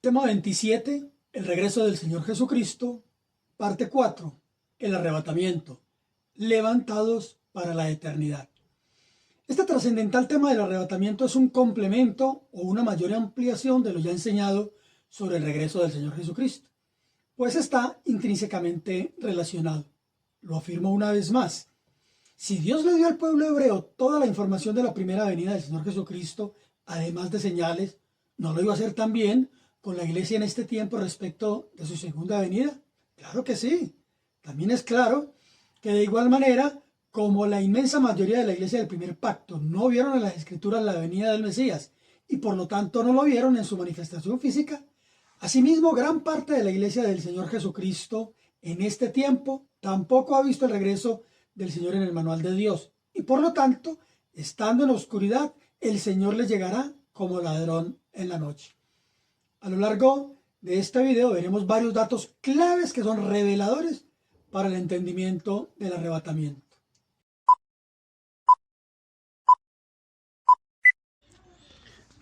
Tema 27, el regreso del Señor Jesucristo. Parte 4, el arrebatamiento, levantados para la eternidad. Este trascendental tema del arrebatamiento es un complemento o una mayor ampliación de lo ya enseñado sobre el regreso del Señor Jesucristo, pues está intrínsecamente relacionado. Lo afirmo una vez más. Si Dios le dio al pueblo hebreo toda la información de la primera venida del Señor Jesucristo, además de señales, ¿no lo iba a hacer también con la iglesia en este tiempo respecto de su segunda venida? Claro que sí. También es claro que de igual manera, como la inmensa mayoría de la iglesia del primer pacto no vieron en las escrituras la venida del Mesías y por lo tanto no lo vieron en su manifestación física, asimismo gran parte de la iglesia del Señor Jesucristo en este tiempo tampoco ha visto el regreso del Señor en el manual de Dios y por lo tanto, estando en la oscuridad, el Señor les llegará como ladrón en la noche. A lo largo de este video veremos varios datos claves que son reveladores para el entendimiento del arrebatamiento.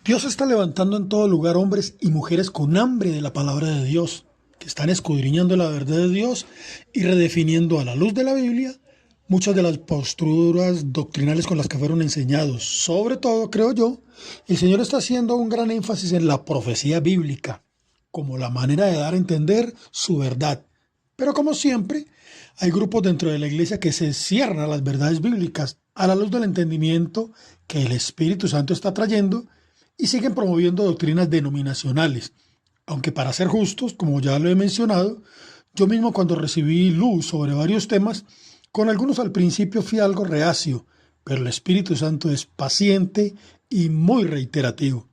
Dios está levantando en todo lugar hombres y mujeres con hambre de la palabra de Dios, que están escudriñando la verdad de Dios y redefiniendo a la luz de la Biblia muchas de las posturas doctrinales con las que fueron enseñados. Sobre todo, creo yo, el Señor está haciendo un gran énfasis en la profecía bíblica, como la manera de dar a entender su verdad. Pero como siempre, hay grupos dentro de la iglesia que se cierran a las verdades bíblicas a la luz del entendimiento que el Espíritu Santo está trayendo y siguen promoviendo doctrinas denominacionales. Aunque para ser justos, como ya lo he mencionado, yo mismo cuando recibí luz sobre varios temas, con algunos al principio fui algo reacio, pero el Espíritu Santo es paciente y muy reiterativo.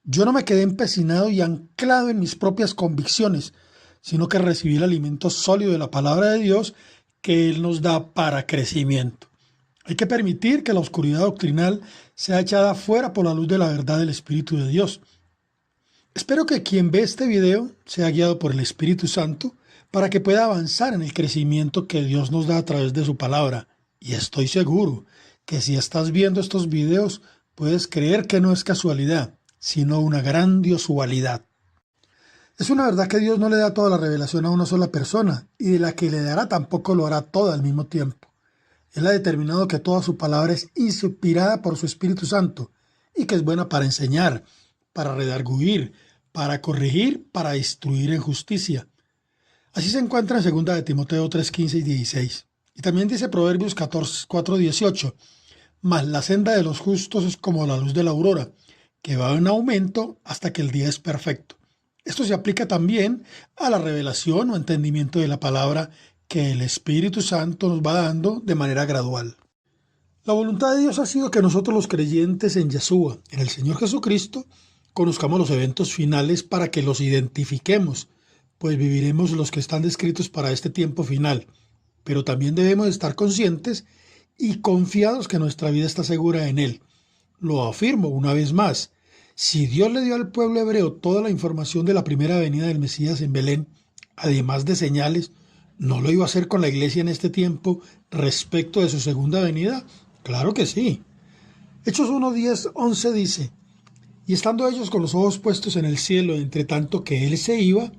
Yo no me quedé empecinado y anclado en mis propias convicciones, sino que recibí el alimento sólido de la palabra de Dios que Él nos da para crecimiento. Hay que permitir que la oscuridad doctrinal sea echada fuera por la luz de la verdad del Espíritu de Dios. Espero que quien ve este video sea guiado por el Espíritu Santo para que pueda avanzar en el crecimiento que Dios nos da a través de su palabra. Y estoy seguro que si estás viendo estos videos, puedes creer que no es casualidad, sino una grandiosualidad. Es una verdad que Dios no le da toda la revelación a una sola persona, y de la que le dará tampoco lo hará toda al mismo tiempo. Él ha determinado que toda su palabra es inspirada por su Espíritu Santo, y que es buena para enseñar, para redarguir, para corregir, para instruir en justicia. Así se encuentra en 2 de Timoteo 3, 15 y 16. Y también dice Proverbios 4, 18. Mas la senda de los justos es como la luz de la aurora, que va en aumento hasta que el día es perfecto. Esto se aplica también a la revelación o entendimiento de la palabra que el Espíritu Santo nos va dando de manera gradual. La voluntad de Dios ha sido que nosotros los creyentes en Yeshua, en el Señor Jesucristo, conozcamos los eventos finales para que los identifiquemos, pues viviremos los que están descritos para este tiempo final. Pero también debemos estar conscientes y confiados que nuestra vida está segura en Él. Lo afirmo una vez más. Si Dios le dio al pueblo hebreo toda la información de la primera venida del Mesías en Belén, además de señales, ¿no lo iba a hacer con la iglesia en este tiempo respecto de su segunda venida? Claro que sí. Hechos 1, 10, 11 dice: Y estando ellos con los ojos puestos en el cielo, entre tanto que él se iba,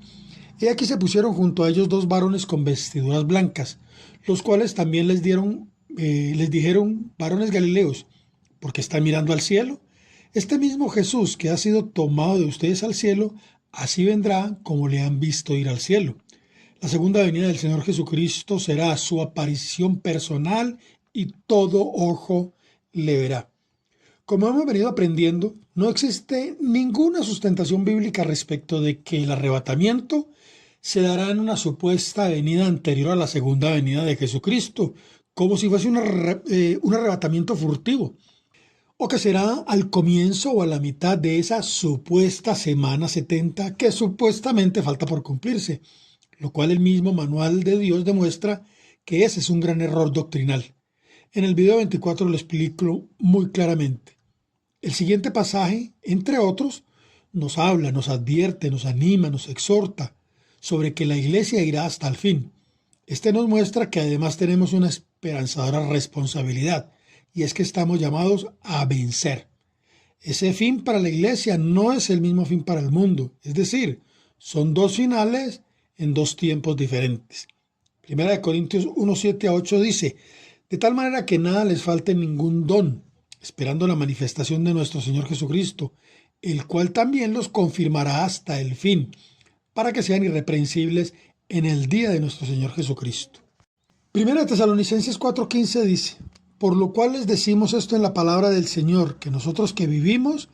he aquí se pusieron junto a ellos dos varones con vestiduras blancas, los cuales también les dijeron: varones galileos, ¿por qué están mirando al cielo? Este mismo Jesús que ha sido tomado de ustedes al cielo, así vendrá como le han visto ir al cielo. La segunda venida del Señor Jesucristo será su aparición personal y todo ojo le verá. Como hemos venido aprendiendo, no existe ninguna sustentación bíblica respecto de que el arrebatamiento se dará en una supuesta venida anterior a la segunda venida de Jesucristo, como si fuese un arrebatamiento furtivo, o que será al comienzo o a la mitad de esa supuesta semana 70 que supuestamente falta por cumplirse, lo cual el mismo manual de Dios demuestra que ese es un gran error doctrinal. En el video 24 lo explico muy claramente. El siguiente pasaje, entre otros, nos habla, nos advierte, nos anima, nos exhorta sobre que la iglesia irá hasta el fin. Este nos muestra que además tenemos una esperanzadora responsabilidad, y es que estamos llamados a vencer. Ese fin para la iglesia no es el mismo fin para el mundo, es decir, Son dos finales en dos tiempos diferentes. Primera de Corintios 1, 7 a 8 dice: de tal manera que nada les falte ningún don, esperando la manifestación de nuestro Señor Jesucristo, el cual también los confirmará hasta el fin, para que sean irreprensibles en el día de nuestro Señor Jesucristo. Primera de Tesalonicenses 4:15 dice: por lo cual les decimos esto en la palabra del Señor, que nosotros que vivimos,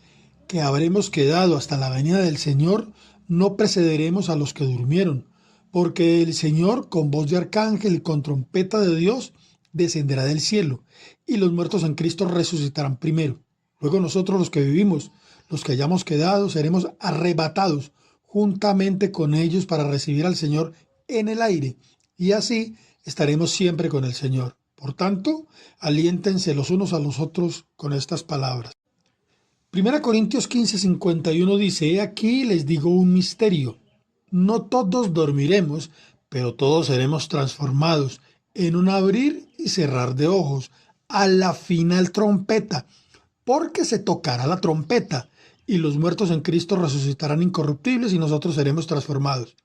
que habremos quedado hasta la venida del Señor, no precederemos a los que durmieron, porque el Señor, con voz de arcángel y con trompeta de Dios, descenderá del cielo, y los muertos en Cristo resucitarán primero. Luego nosotros los que vivimos, los que hayamos quedado, seremos arrebatados juntamente con ellos para recibir al Señor en el aire, y así estaremos siempre con el Señor. Por tanto, aliéntense los unos a los otros con estas palabras. 1 Corintios 15:51 dice: he aquí les digo un misterio. No todos dormiremos, pero todos seremos transformados en un abrir y cerrar de ojos, a la final trompeta, porque se tocará la trompeta, y los muertos en Cristo resucitarán incorruptibles y nosotros seremos transformados.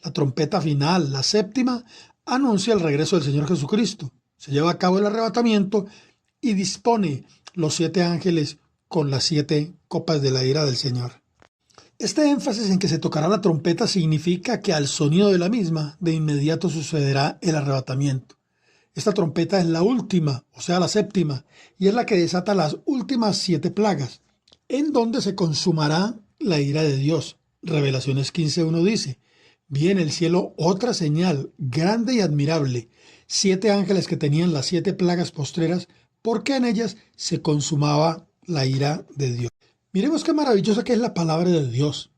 La trompeta final, la séptima, anuncia el regreso del Señor Jesucristo. Se lleva a cabo el arrebatamiento y dispone los 7 ángeles con las 7 copas de la ira del Señor. Este énfasis en que se tocará la trompeta significa que al sonido de la misma, de inmediato sucederá el arrebatamiento. Esta trompeta es la última, o sea, la séptima, y es la que desata las últimas 7 plagas, en donde se consumará la ira de Dios. Revelaciones 15:1 dice: vi en el cielo otra señal, grande y admirable, 7 ángeles que tenían las 7 plagas postreras, porque en ellas se consumaba la ira de Dios. Miremos qué maravillosa que es la palabra de Dios.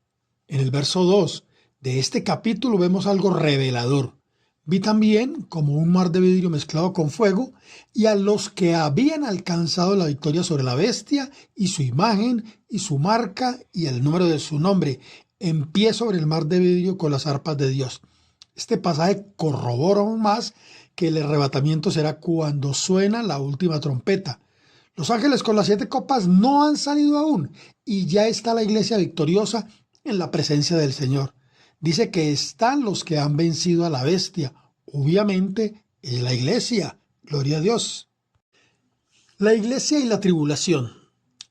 En el verso 2 de este capítulo vemos algo revelador. Vi también como un mar de vidrio mezclado con fuego, y a los que habían alcanzado la victoria sobre la bestia y su imagen y su marca y el número de su nombre, en pie sobre el mar de vidrio con las arpas de Dios. Este pasaje corrobora aún más que el arrebatamiento será cuando suena la última trompeta. Los ángeles con las 7 copas no han salido aún, y ya está la iglesia victoriosa en la presencia del Señor. Dice que están los que han vencido a la bestia. Obviamente es la iglesia. Gloria a Dios. La iglesia y la tribulación.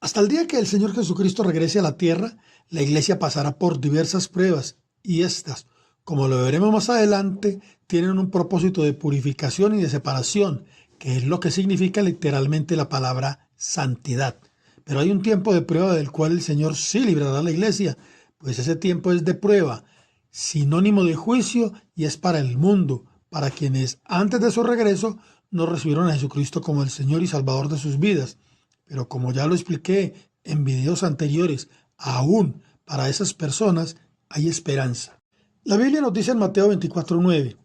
Hasta el día que el Señor Jesucristo regrese a la tierra, la iglesia pasará por diversas pruebas, y estas, como lo veremos más adelante, tienen un propósito de purificación y de separación, que es lo que significa literalmente la palabra santidad. Pero hay un tiempo de prueba del cual el Señor sí librará a la iglesia, pues ese tiempo es de prueba, sinónimo de juicio, y es para el mundo, para quienes antes de su regreso no recibieron a Jesucristo como el Señor y Salvador de sus vidas. Pero como ya lo expliqué en videos anteriores, aún para esas personas hay esperanza. La Biblia nos dice en Mateo 24:9: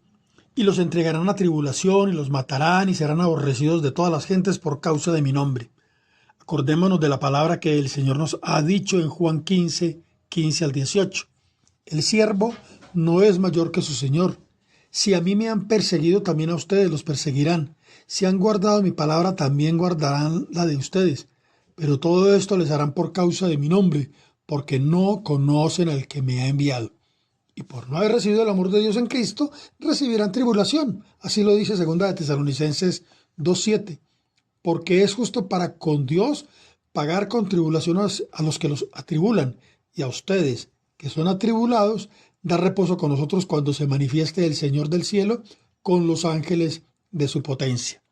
y los entregarán a tribulación, y los matarán, y serán aborrecidos de todas las gentes por causa de mi nombre. Acordémonos de la palabra que el Señor nos ha dicho en Juan 15:15 al 18. El siervo no es mayor que su Señor. Si a mí me han perseguido, también a ustedes los perseguirán. Si han guardado mi palabra, también guardarán la de ustedes. Pero todo esto les harán por causa de mi nombre, porque no conocen al que me ha enviado. Y por no haber recibido el amor de Dios en Cristo, recibirán tribulación. Así lo dice 2 de Tesalonicenses 2:7. Porque es justo para con Dios pagar con tribulación a los que los atribulan, y a ustedes, que son atribulados, dar reposo con nosotros cuando se manifieste el Señor del cielo con los ángeles de su potencia.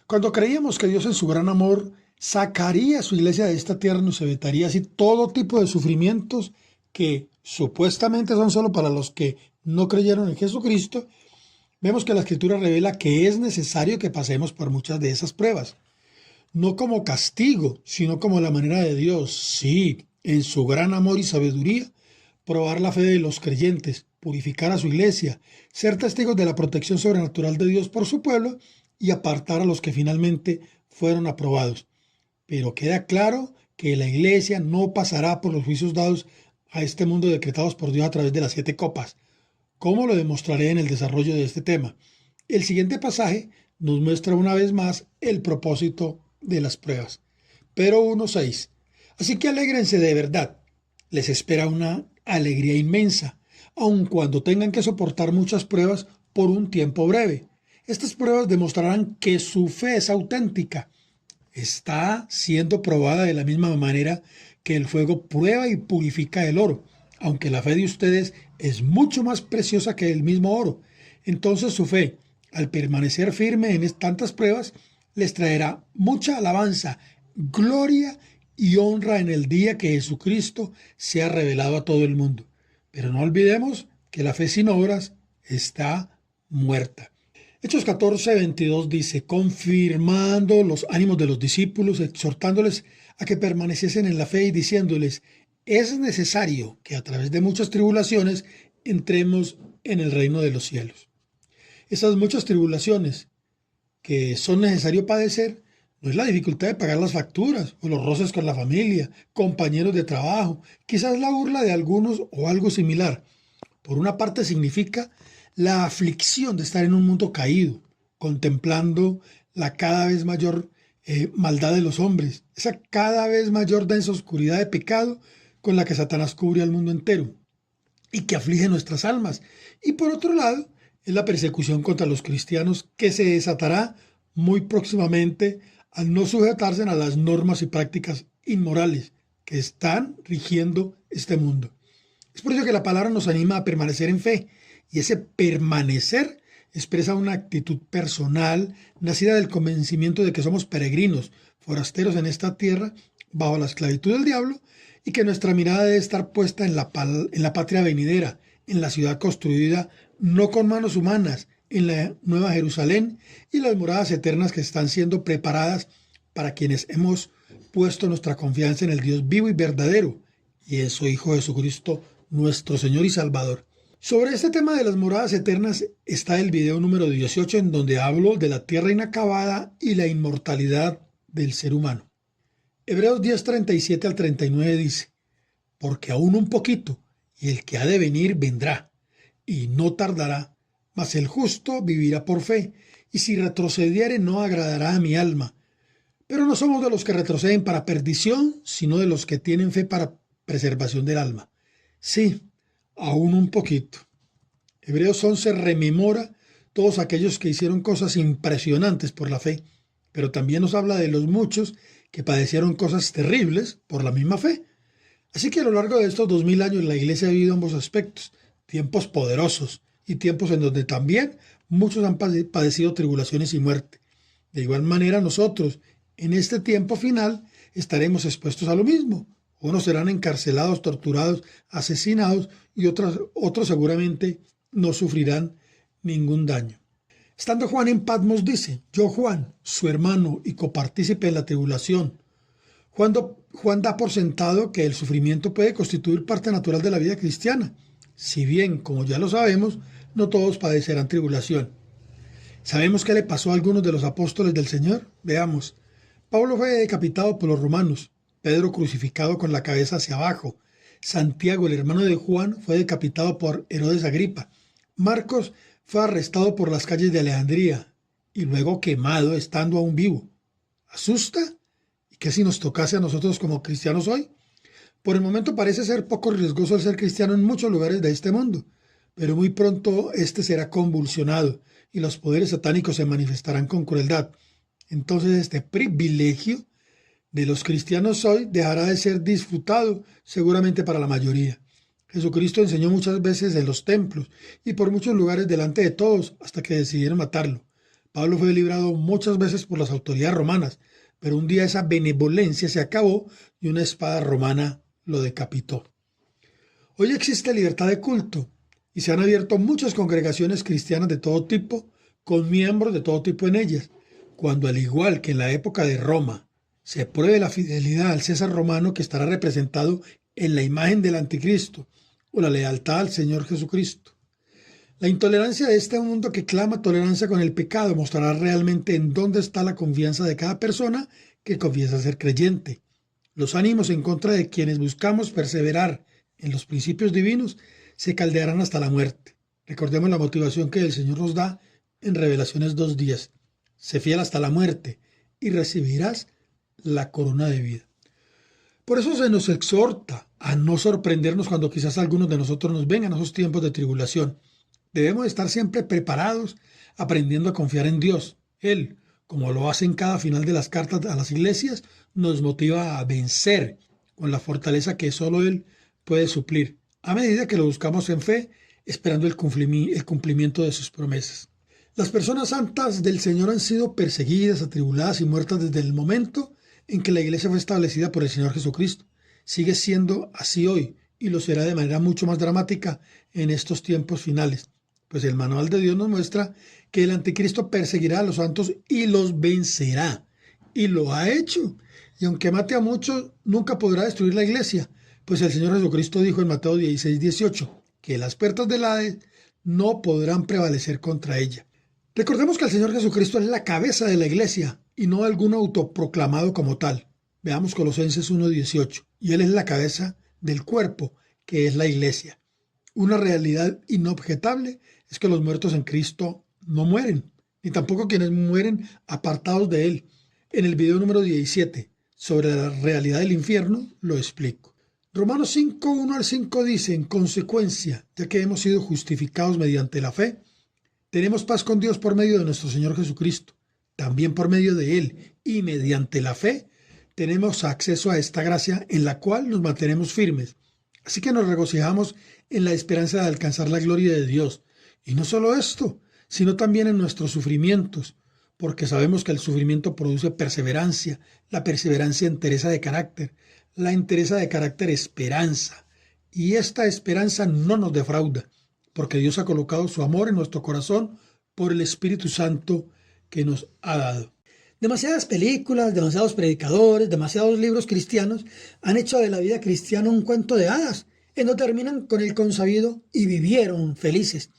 Cuando creíamos que Dios en su gran amor sacaría a su iglesia de esta tierra, nos evitaría así todo tipo de sufrimientos que supuestamente son solo para los que no creyeron en Jesucristo, vemos que la Escritura revela que es necesario que pasemos por muchas de esas pruebas. No como castigo, sino como la manera de Dios, sí, en su gran amor y sabiduría, probar la fe de los creyentes, purificar a su iglesia, ser testigos de la protección sobrenatural de Dios por su pueblo y apartar a los que finalmente fueron aprobados. Pero queda claro que la iglesia no pasará por los juicios dados a este mundo decretados por Dios a través de las 7 copas, como lo demostraré en el desarrollo de este tema. El siguiente pasaje nos muestra una vez más el propósito de las pruebas. Pero 1:6. Así que alégrense de verdad. Les espera una alegría inmensa, aun cuando tengan que soportar muchas pruebas por un tiempo breve. Estas pruebas demostrarán que su fe es auténtica. Está siendo probada de la misma manera que el fuego prueba y purifica el oro, aunque la fe de ustedes es mucho más preciosa que el mismo oro. Entonces su fe, al permanecer firme en tantas pruebas, les traerá mucha alabanza, gloria y honra en el día que Jesucristo sea revelado a todo el mundo. Pero no olvidemos que la fe sin obras está muerta. Hechos 14:22 dice, confirmando los ánimos de los discípulos, exhortándoles a que permaneciesen en la fe y diciéndoles, es necesario que a través de muchas tribulaciones entremos en el reino de los cielos. Esas muchas tribulaciones que son necesario padecer no es la dificultad de pagar las facturas o los roces con la familia, compañeros de trabajo, quizás la burla de algunos o algo similar. Por una parte significa la aflicción de estar en un mundo caído, contemplando la cada vez mayor maldad de los hombres, esa cada vez mayor densa oscuridad de pecado con la que Satanás cubre al mundo entero y que aflige nuestras almas. Y por otro lado, es la persecución contra los cristianos que se desatará muy próximamente al no sujetarse a las normas y prácticas inmorales que están rigiendo este mundo. Es por ello que la palabra nos anima a permanecer en fe, y ese permanecer expresa una actitud personal nacida del convencimiento de que somos peregrinos, forasteros en esta tierra, bajo la esclavitud del diablo, y que nuestra mirada debe estar puesta en la patria venidera, en la ciudad construida no con manos humanas, en la Nueva Jerusalén y las moradas eternas que están siendo preparadas para quienes hemos puesto nuestra confianza en el Dios vivo y verdadero, y en su Hijo Jesucristo, nuestro Señor y Salvador. Sobre este tema de las moradas eternas está el video número 18, en donde hablo de la tierra inacabada y la inmortalidad del ser humano. Hebreos 10:37 al 39 dice, porque aún un poquito, y el que ha de venir vendrá, y no tardará, mas el justo vivirá por fe, y si retrocediere no agradará a mi alma. Pero no somos de los que retroceden para perdición, sino de los que tienen fe para preservación del alma. Sí, aún un poquito. Hebreos 11 rememora todos aquellos que hicieron cosas impresionantes por la fe, pero también nos habla de los muchos que padecieron cosas terribles por la misma fe. Así que a lo largo de estos 2000 años la Iglesia ha vivido ambos aspectos, tiempos poderosos y tiempos en donde también muchos han padecido tribulaciones y muerte. De igual manera nosotros, en este tiempo final, estaremos expuestos a lo mismo. Unos serán encarcelados, torturados, asesinados y otros seguramente no sufrirán ningún daño. Estando Juan en Patmos dice, yo Juan, su hermano y copartícipe en la tribulación. Juan da por sentado que el sufrimiento puede constituir parte natural de la vida cristiana. Si bien, como ya lo sabemos, no todos padecerán tribulación. ¿Sabemos qué le pasó a algunos de los apóstoles del Señor? Veamos. Pablo fue decapitado por los romanos, Pedro crucificado con la cabeza hacia abajo, Santiago, el hermano de Juan, fue decapitado por Herodes Agripa, Marcos fue arrestado por las calles de Alejandría y luego quemado estando aún vivo. ¿Asusta? ¿Y qué si nos tocase a nosotros como cristianos hoy? Por el momento parece ser poco riesgoso el ser cristiano en muchos lugares de este mundo, pero muy pronto este será convulsionado y los poderes satánicos se manifestarán con crueldad. Entonces este privilegio de los cristianos hoy dejará de ser disfrutado seguramente para la mayoría. Jesucristo enseñó muchas veces en los templos y por muchos lugares delante de todos hasta que decidieron matarlo. Pablo fue librado muchas veces por las autoridades romanas, pero un día esa benevolencia se acabó y una espada romana lo decapitó. Hoy existe libertad de culto y se han abierto muchas congregaciones cristianas de todo tipo, con miembros de todo tipo en ellas, cuando al igual que en la época de Roma, se pruebe la fidelidad al César romano que estará representado en la imagen del anticristo o la lealtad al Señor Jesucristo. La intolerancia de este mundo que clama tolerancia con el pecado mostrará realmente en dónde está la confianza de cada persona que confiesa ser creyente. Los ánimos en contra de quienes buscamos perseverar en los principios divinos se caldearán hasta la muerte. Recordemos la motivación que el Señor nos da en Revelaciones 2:10. Sé fiel hasta la muerte y recibirás la corona de vida. Por eso se nos exhorta a no sorprendernos cuando quizás algunos de nosotros nos vengan a esos tiempos de tribulación. Debemos estar siempre preparados, aprendiendo a confiar en Dios. Él, como lo hace en cada final de las cartas a las iglesias, nos motiva a vencer con la fortaleza que solo Él puede suplir, a medida que lo buscamos en fe, esperando el cumplimiento de sus promesas. Las personas santas del Señor han sido perseguidas, atribuladas y muertas desde el momento en que la iglesia fue establecida por el Señor Jesucristo. Sigue siendo así hoy y lo será de manera mucho más dramática en estos tiempos finales. Pues el manual de Dios nos muestra que el anticristo perseguirá a los santos y los vencerá. Y lo ha hecho. Y aunque mate a muchos, nunca podrá destruir la iglesia. Pues el Señor Jesucristo dijo en Mateo 16:18 que las puertas del Hades no podrán prevalecer contra ella. Recordemos que el Señor Jesucristo es la cabeza de la iglesia y no algún autoproclamado como tal. Veamos Colosenses 1:18. Y Él es la cabeza del cuerpo, que es la iglesia. Una realidad inobjetable es que los muertos en Cristo no mueren, ni tampoco quienes mueren apartados de Él. En el video número 17, sobre la realidad del infierno, lo explico. Romanos 5:1-5 dice, en consecuencia, ya que hemos sido justificados mediante la fe, tenemos paz con Dios por medio de nuestro Señor Jesucristo. También por medio de Él y mediante la fe, tenemos acceso a esta gracia en la cual nos mantenemos firmes. Así que nos regocijamos en la esperanza de alcanzar la gloria de Dios. Y no solo esto, sino también en nuestros sufrimientos, porque sabemos que el sufrimiento produce perseverancia, la perseverancia entereza de carácter, la entereza de carácter esperanza. Y esta esperanza no nos defrauda, porque Dios ha colocado su amor en nuestro corazón por el Espíritu Santo que nos ha dado. Demasiadas películas, demasiados predicadores, demasiados libros cristianos han hecho de la vida cristiana un cuento de hadas, en donde terminan con el consabido y vivieron felices.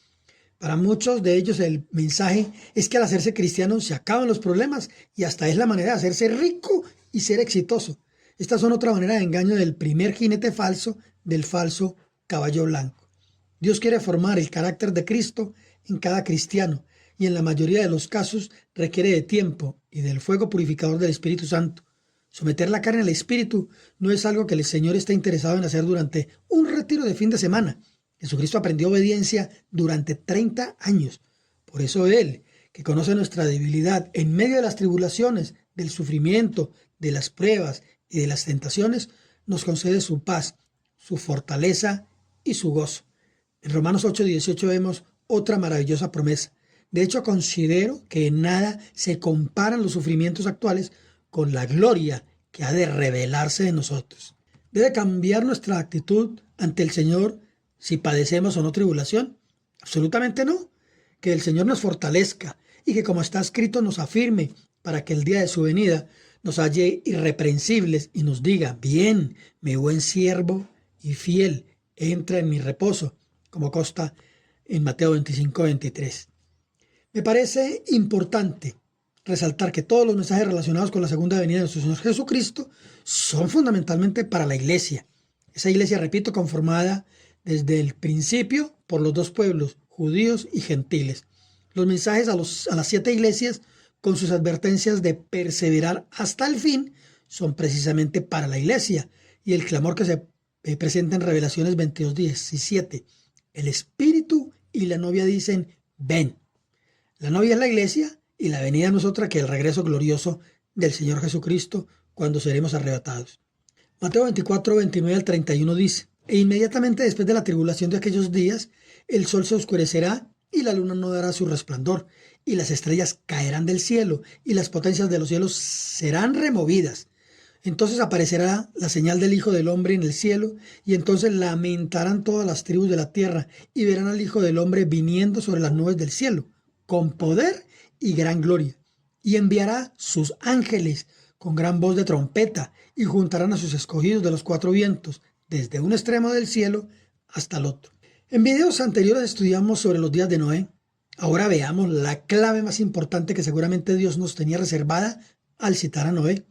Para muchos de ellos el mensaje es que al hacerse cristiano se acaban los problemas y hasta es la manera de hacerse rico y ser exitoso. Estas son otra manera de engaño del primer jinete falso, del falso caballo blanco. Dios quiere formar el carácter de Cristo en cada cristiano y en la mayoría de los casos requiere de tiempo y del fuego purificador del Espíritu Santo. Someter la carne al Espíritu no es algo que el Señor está interesado en hacer durante un retiro de fin de semana. Jesucristo aprendió obediencia durante 30 años. Por eso Él, que conoce nuestra debilidad en medio de las tribulaciones, del sufrimiento, de las pruebas y de las tentaciones, nos concede su paz, su fortaleza y su gozo. En Romanos 8:18 vemos otra maravillosa promesa. De hecho, considero que en nada se comparan los sufrimientos actuales con la gloria que ha de revelarse en nosotros. ¿Debe cambiar nuestra actitud ante el Señor si padecemos o no tribulación? Absolutamente no. Que el Señor nos fortalezca y que, como está escrito, nos afirme para que el día de su venida nos halle irreprensibles y nos diga, bien, mi buen siervo y fiel, entra en mi reposo, como consta en Mateo 25:23. Me parece importante resaltar que todos los mensajes relacionados con la segunda venida de nuestro Señor Jesucristo son fundamentalmente para la iglesia. Esa iglesia, repito, conformada desde el principio por los dos pueblos, judíos y gentiles. Los mensajes a las 7 iglesias, con sus advertencias de perseverar hasta el fin, son precisamente para la iglesia. Y el clamor que se presenta en Revelaciones 22:17. El Espíritu y la novia dicen, ven. La novia es la iglesia y la venida no es otra que el regreso glorioso del Señor Jesucristo cuando seremos arrebatados. Mateo 24:29-31 dice, e inmediatamente después de la tribulación de aquellos días, el sol se oscurecerá y la luna no dará su resplandor, y las estrellas caerán del cielo, y las potencias de los cielos serán removidas. Entonces aparecerá la señal del Hijo del Hombre en el cielo, y entonces lamentarán todas las tribus de la tierra, y verán al Hijo del Hombre viniendo sobre las nubes del cielo, con poder y gran gloria. Y enviará sus ángeles con gran voz de trompeta, y juntarán a sus escogidos de los 4 vientos, desde un extremo del cielo hasta el otro. En videos anteriores estudiamos sobre los días de Noé. Ahora veamos la clave más importante que seguramente Dios nos tenía reservada al citar a Noé,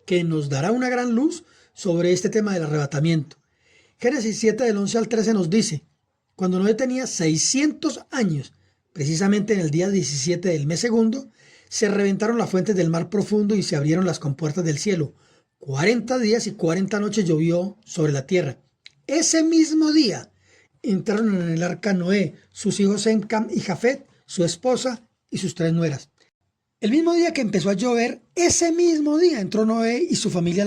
que nos dará una gran luz sobre este tema del arrebatamiento. Génesis 7 del 11 al 13 nos dice, cuando Noé tenía 600 años, precisamente en el día 17 del mes segundo, se reventaron las fuentes del mar profundo y se abrieron las compuertas del cielo, 40 días y 40 noches llovió sobre la tierra. Ese mismo día entraron en el arca Noé, sus hijos Sem, Cam y Jafet, su esposa y sus 3 nueras. El mismo día que empezó a llover, ese mismo día entró Noé y su familia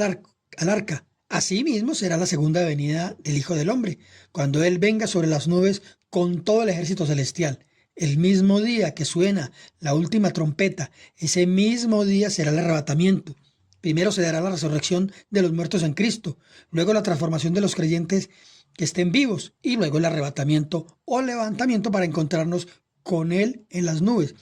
al arca. Asimismo será la segunda venida del Hijo del Hombre, cuando Él venga sobre las nubes con todo el ejército celestial. El mismo día que suena la última trompeta, ese mismo día será el arrebatamiento. Primero se dará la resurrección de los muertos en Cristo, luego la transformación de los creyentes que estén vivos y luego el arrebatamiento o levantamiento para encontrarnos con Él en las nubes.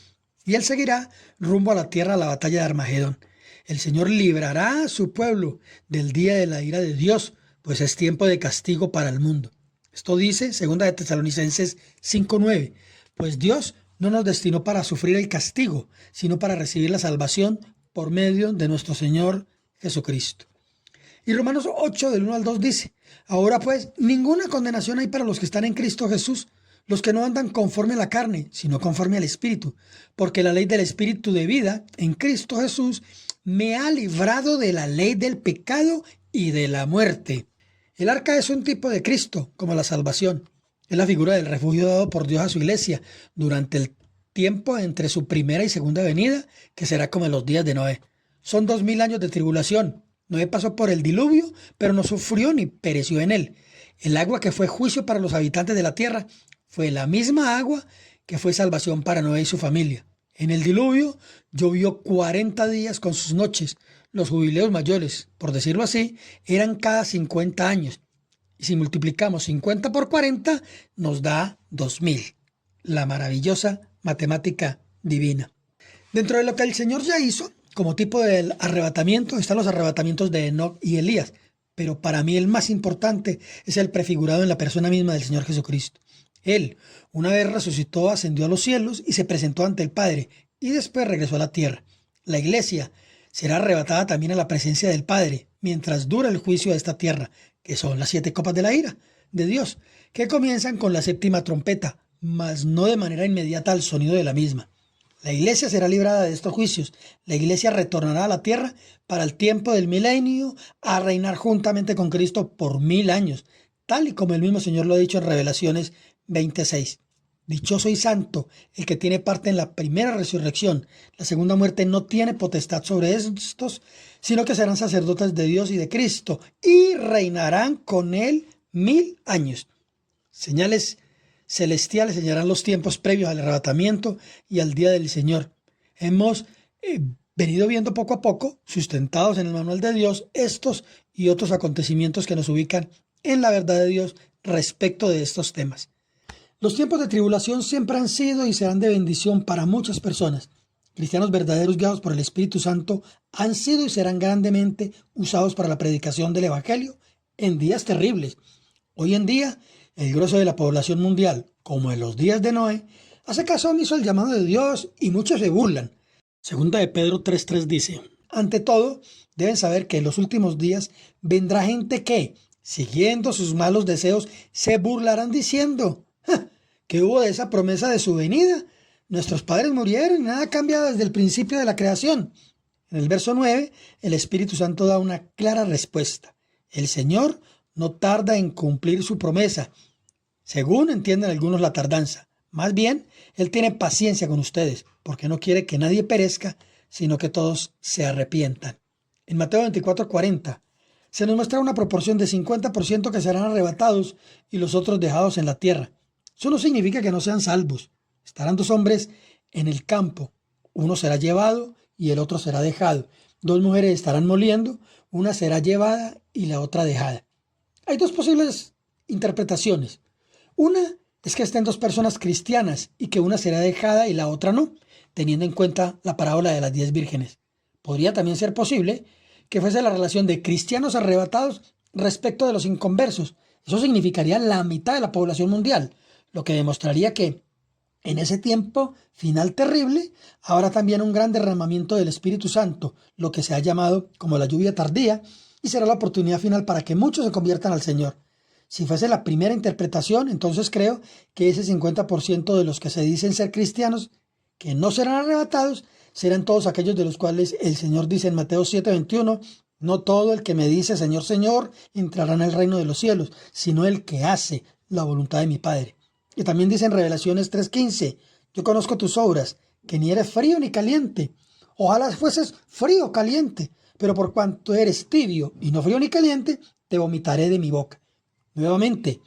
Y Él seguirá rumbo a la tierra a la batalla de Armagedón. El Señor librará a su pueblo del día de la ira de Dios, pues es tiempo de castigo para el mundo. Esto dice 2 de Tesalonicenses 5:9, pues Dios no nos destinó para sufrir el castigo, sino para recibir la salvación por medio de nuestro Señor Jesucristo. Y Romanos 8, del 1 al 2 dice, ahora pues, ninguna condenación hay para los que están en Cristo Jesús, los que no andan conforme a la carne, sino conforme al Espíritu, porque la ley del Espíritu de vida en Cristo Jesús me ha librado de la ley del pecado y de la muerte. El arca es un tipo de Cristo, como la salvación. Es la figura del refugio dado por Dios a su iglesia durante el tiempo entre su primera y segunda venida, que será como en los días de Noé. Son 2000 años de tribulación. Noé pasó por el diluvio, pero no sufrió ni pereció en él. El agua que fue juicio para los habitantes de la tierra fue la misma agua que fue salvación para Noé y su familia. En el diluvio llovió 40 días con sus noches. Los jubileos mayores, por decirlo así, eran cada 50 años. Y si multiplicamos 50 por 40, nos da 2000. La maravillosa matemática divina. Dentro de lo que el Señor ya hizo, como tipo del arrebatamiento, están los arrebatamientos de Enoc y Elías. Pero para mí el más importante es el prefigurado en la persona misma del Señor Jesucristo. Él, una vez resucitó, ascendió a los cielos y se presentó ante el Padre, y después regresó a la tierra. La iglesia será arrebatada también a la presencia del Padre, mientras dura el juicio de esta tierra, que son las 7 copas de la ira de Dios, que comienzan con la 7ª trompeta, mas no de manera inmediata al sonido de la misma. La iglesia será librada de estos juicios. La iglesia retornará a la tierra para el tiempo del milenio a reinar juntamente con Cristo por 1000 años, tal y como el mismo Señor lo ha dicho en Revelaciones 26. Dichoso y santo el que tiene parte en la primera resurrección. La segunda muerte no tiene potestad sobre estos, sino que serán sacerdotes de Dios y de Cristo y reinarán con él 1000 años. Señales celestiales señalarán los tiempos previos al arrebatamiento y al día del Señor. Hemos venido viendo poco a poco, sustentados en el manual de Dios, estos y otros acontecimientos que nos ubican en la verdad de Dios respecto de estos temas. Los tiempos de tribulación siempre han sido y serán de bendición para muchas personas. Cristianos verdaderos guiados por el Espíritu Santo han sido y serán grandemente usados para la predicación del Evangelio en días terribles. Hoy en día, el grueso de la población mundial, como en los días de Noé, hace caso omiso al llamado de Dios y muchos se burlan. Segunda de Pedro 3:3 dice, ante todo, deben saber que en los últimos días vendrá gente que, siguiendo sus malos deseos, se burlarán diciendo, ¿qué hubo de esa promesa de su venida? Nuestros padres murieron y nada ha cambiado desde el principio de la creación. En el verso 9, el Espíritu Santo da una clara respuesta. El Señor no tarda en cumplir su promesa, según entienden algunos la tardanza. Más bien, Él tiene paciencia con ustedes, porque no quiere que nadie perezca, sino que todos se arrepientan. En Mateo 24:40, se nos muestra una proporción de 50% que serán arrebatados y los otros dejados en la tierra. Eso no significa que no sean salvos. Estarán 2 hombres en el campo. Uno será llevado y el otro será dejado. 2 mujeres estarán moliendo. Una será llevada y la otra dejada. Hay 2 posibles interpretaciones. Una es que estén 2 personas cristianas y que una será dejada y la otra no, teniendo en cuenta la parábola de las 10 vírgenes. Podría también ser posible que fuese la relación de cristianos arrebatados respecto de los inconversos. Eso significaría la mitad de la población mundial, lo que demostraría que en ese tiempo final terrible habrá también un gran derramamiento del Espíritu Santo, lo que se ha llamado como la lluvia tardía, y será la oportunidad final para que muchos se conviertan al Señor. Si fuese la primera interpretación, entonces creo que ese 50% de los que se dicen ser cristianos, que no serán arrebatados, serán todos aquellos de los cuales el Señor dice en Mateo 7:21, No todo el que me dice Señor, Señor, entrará en el reino de los cielos, sino el que hace la voluntad de mi Padre. Y también dice en Revelaciones 3:15, yo conozco tus obras, que ni eres frío ni caliente. Ojalá fueses frío o caliente, pero por cuanto eres tibio y no frío ni caliente, te vomitaré de mi boca. Nuevamente,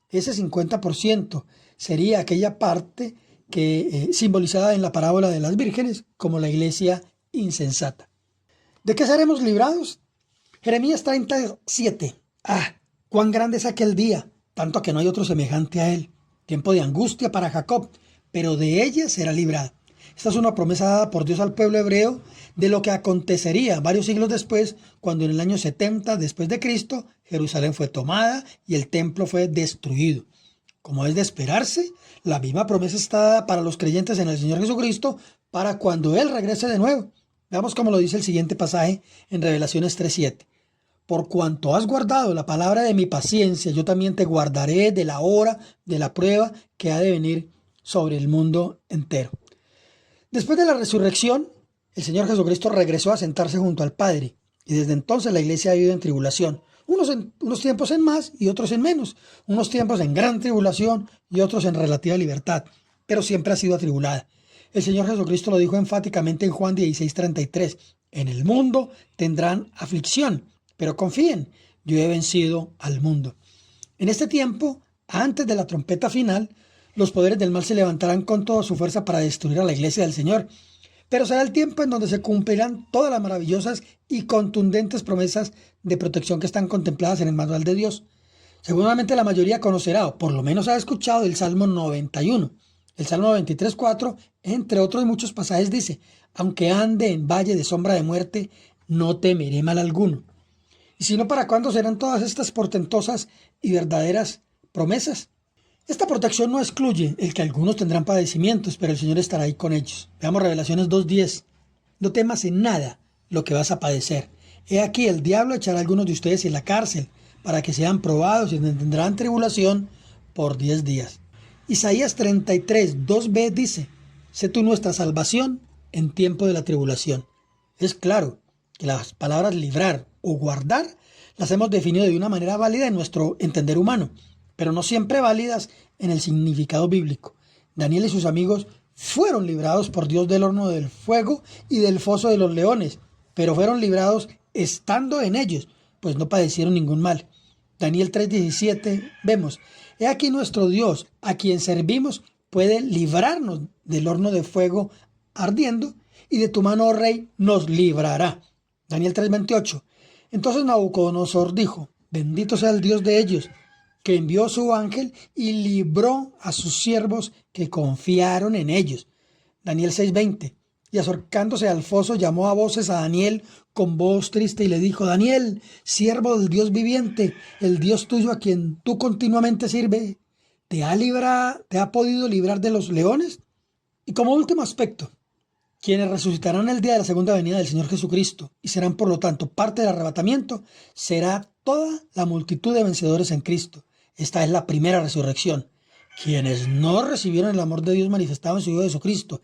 ese 50% sería aquella parte que simbolizada en la parábola de las vírgenes como la iglesia insensata. ¿De qué seremos librados? Jeremías 37. Cuán grande es aquel día, tanto que no hay otro semejante a él. Tiempo de angustia para Jacob, pero de ella será librado. Esta es una promesa dada por Dios al pueblo hebreo de lo que acontecería varios siglos después, cuando en el año 70 después de Cristo, Jerusalén fue tomada y el templo fue destruido. Como es de esperarse, la misma promesa está dada para los creyentes en el Señor Jesucristo para cuando Él regrese de nuevo. Veamos cómo lo dice el siguiente pasaje en Revelaciones 3:7. Por cuanto has guardado la palabra de mi paciencia, yo también te guardaré de la hora de la prueba que ha de venir sobre el mundo entero. Después de la resurrección, el Señor Jesucristo regresó a sentarse junto al Padre, y desde entonces la iglesia ha vivido en tribulación, unos tiempos en más y otros en menos, unos tiempos en gran tribulación y otros en relativa libertad, pero siempre ha sido atribulada. El Señor Jesucristo lo dijo enfáticamente en Juan 16:33, en el mundo tendrán aflicción, pero confíen, yo he vencido al mundo. En este tiempo, antes de la trompeta final, los poderes del mal se levantarán con toda su fuerza para destruir a la iglesia del Señor. Pero será el tiempo en donde se cumplirán todas las maravillosas y contundentes promesas de protección que están contempladas en el manual de Dios. Seguramente la mayoría conocerá, o por lo menos ha escuchado, el Salmo 91. El Salmo 23:4, entre otros muchos pasajes, dice, aunque ande en valle de sombra de muerte, no temeré mal alguno. ¿Y si no, para cuándo serán todas estas portentosas y verdaderas promesas? Esta protección no excluye el que algunos tendrán padecimientos, pero el Señor estará ahí con ellos. Veamos Revelaciones 2:10. No temas en nada lo que vas a padecer. He aquí, el diablo echará a algunos de ustedes en la cárcel para que sean probados y tendrán tribulación por 10 días. Isaías 33:2b dice, sé tú nuestra salvación en tiempo de la tribulación. Es claro que las palabras librar o guardar las hemos definido de una manera válida en nuestro entender humano, pero no siempre válidas en el significado bíblico. Daniel y sus amigos fueron librados por Dios del horno del fuego y del foso de los leones, pero fueron librados estando en ellos, pues no padecieron ningún mal. Daniel 3:17 vemos, he aquí nuestro Dios, a quien servimos, puede librarnos del horno de fuego ardiendo, y de tu mano, oh rey, nos librará. Daniel 3:28. Entonces Nabucodonosor dijo, bendito sea el Dios de ellos, que envió su ángel y libró a sus siervos que confiaron en ellos. Daniel 6:20. Y acercándose al foso llamó a voces a Daniel con voz triste y le dijo, Daniel, siervo del Dios viviente, el Dios tuyo a quien tú continuamente sirves, ¿te ha podido librar de los leones? Y como último aspecto, quienes resucitarán el día de la segunda venida del Señor Jesucristo y serán por lo tanto parte del arrebatamiento, será toda la multitud de vencedores en Cristo. Esta es la primera resurrección. Quienes no recibieron el amor de Dios manifestado en su Hijo Jesucristo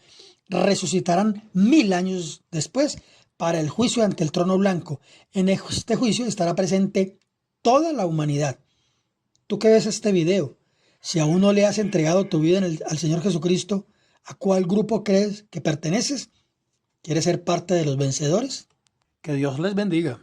resucitarán 1000 años después para el juicio ante el trono blanco. En este juicio estará presente toda la humanidad. Tú que ves este video, si aún no le has entregado tu vida al Señor Jesucristo, ¿a cuál grupo crees que perteneces? ¿Quieres ser parte de los vencedores? Que Dios les bendiga.